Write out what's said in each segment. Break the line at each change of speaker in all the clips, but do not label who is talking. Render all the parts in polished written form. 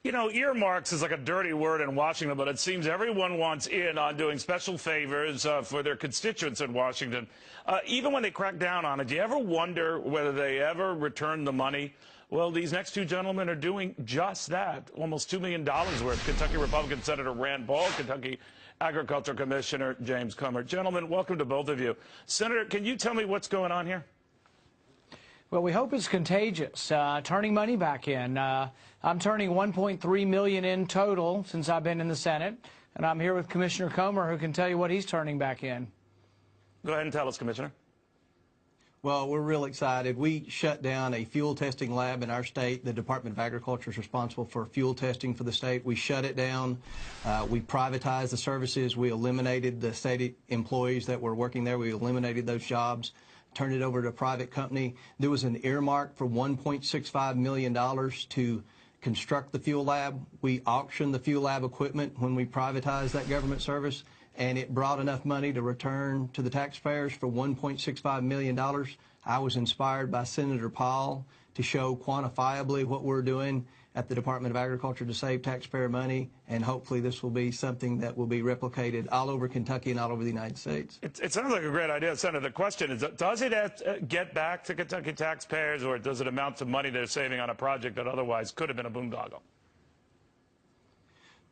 You know, earmarks is like a dirty word in Washington, but it seems everyone wants in on doing special favors for their constituents in Washington. Even when they crack down on it, do you ever wonder whether they ever return the money? Well, these next two gentlemen are doing just that. Almost $2 million worth. Kentucky Republican Senator Rand Paul, Kentucky Agriculture Commissioner James Comer. Gentlemen, welcome to both of you. Senator, can you tell me what's going on here?
Well, we hope it's contagious, turning money back in. I'm turning $1.3 million in total since I've been in the Senate, and I'm here with Commissioner Comer, who can tell you what he's turning back in.
Go ahead and tell us, Commissioner.
Well, we're real excited. We shut down a fuel testing lab in our state. The Department of Agriculture is responsible for fuel testing for the state. We shut it down. We privatized the services. We eliminated the state employees that were working there. We eliminated those jobs, turned it over to a private company. There was an earmark for $1.65 million to construct the fuel lab. We auctioned the fuel lab equipment when we privatized that government service, and it brought enough money to return to the taxpayers for $1.65 million. I was inspired by Senator Paul to show quantifiably what we're doing at the Department of Agriculture to save taxpayer money, and hopefully this will be something that will be replicated all over Kentucky and all over the United States.
It sounds like a great idea, Senator. The question is, does it get back to Kentucky taxpayers, or does it amount to money they're saving on a project that otherwise could have been a boondoggle?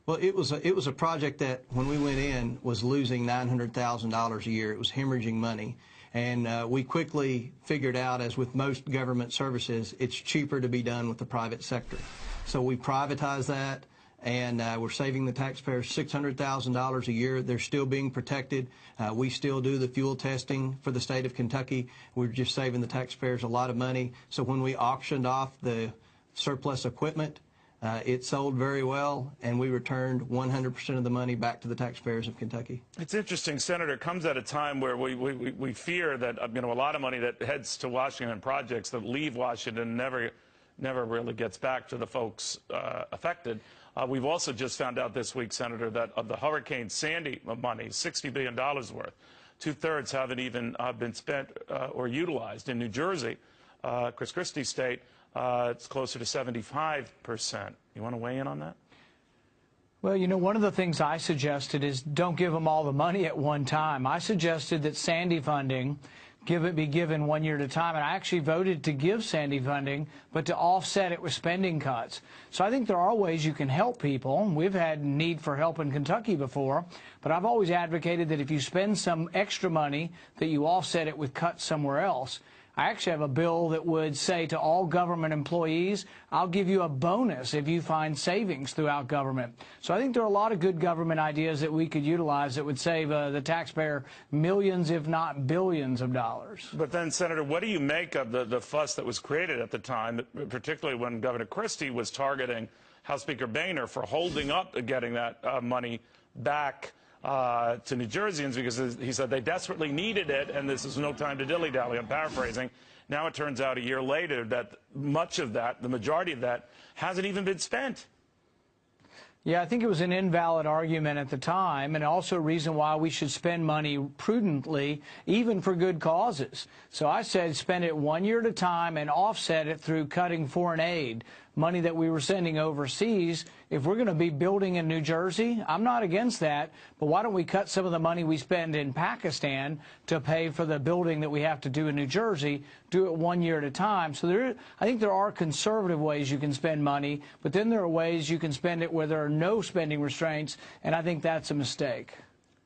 Well, it was a project that, when we went in, was losing $900,000 a year. It was hemorrhaging money. And we quickly figured out, as with most government services, it's cheaper to be done with the private sector. So we privatized that, and we're saving the taxpayers $600,000 a year. They're still being protected. We still do the fuel testing for the state of Kentucky. We're just saving the taxpayers a lot of money. So when we auctioned off the surplus equipment, it sold very well, and we returned 100% of the money back to the taxpayers of Kentucky.
It's interesting, Senator. It comes at a time where we fear that a lot of money that heads to Washington, projects that leave Washington, never really gets back to the folks affected. We've also just found out this week, Senator, that of the Hurricane Sandy money, $60 billion worth, two-thirds haven't even been spent or utilized. In New Jersey, Chris Christie's state, it's closer to 75%. You want to weigh in on that?
Well, you know, one of the things I suggested is don't give them all the money at one time. I suggested that Sandy funding be given 1 year at a time, and I actually voted to give Sandy funding, but to offset it with spending cuts. So I think there are ways you can help people. We've had need for help in Kentucky before, but I've always advocated that if you spend some extra money, that you offset it with cuts somewhere else. I actually have a bill that would say to all government employees, I'll give you a bonus if you find savings throughout government. So I think there are a lot of good government ideas that we could utilize that would save the taxpayer millions, if not billions of dollars.
But then, Senator, what do you make of the fuss that was created at the time, particularly when Governor Christie was targeting House Speaker Boehner for holding up getting that money back to New Jerseyans, because he said they desperately needed it and this is no time to dilly-dally. I'm paraphrasing. Now it turns out a year later that much of that, the majority of that, hasn't even been spent.
Yeah, I think it was an invalid argument at the time, and also a reason why we should spend money prudently, even for good causes. So I said spend it 1 year at a time and offset it through cutting foreign aid, money that we were sending overseas. If we're going to be building in New Jersey, I'm not against that, but why don't we cut some of the money we spend in Pakistan to pay for the building that we have to do in New Jersey, do it 1 year at a time. So I think there are conservative ways you can spend money, but then there are ways you can spend it where there are no spending restraints, and I think that's a mistake.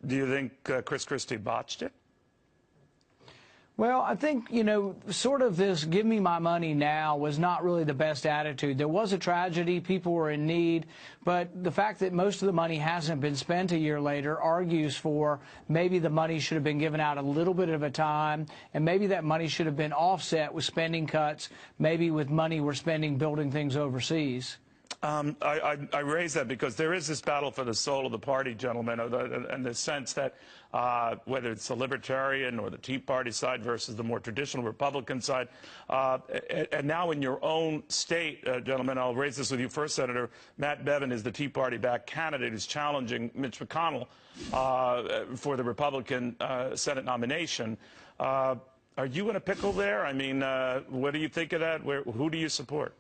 Do you think Chris Christie botched it?
Well, I think, you know, sort of this give me my money now was not really the best attitude. There was a tragedy, people were in need, but the fact that most of the money hasn't been spent a year later argues for maybe the money should have been given out a little bit at a time, and maybe that money should have been offset with spending cuts, maybe with money we're spending building things overseas.
I raise that because there is this battle for the soul of the party, gentlemen, and the sense that whether it's the Libertarian or the Tea Party side versus the more traditional Republican side, and now in your own state, gentlemen, I'll raise this with you first, Senator. Matt Bevin is the Tea Party-backed candidate who's challenging Mitch McConnell for the Republican Senate nomination. Are you in a pickle there? I mean, what do you think of that? Who do you support?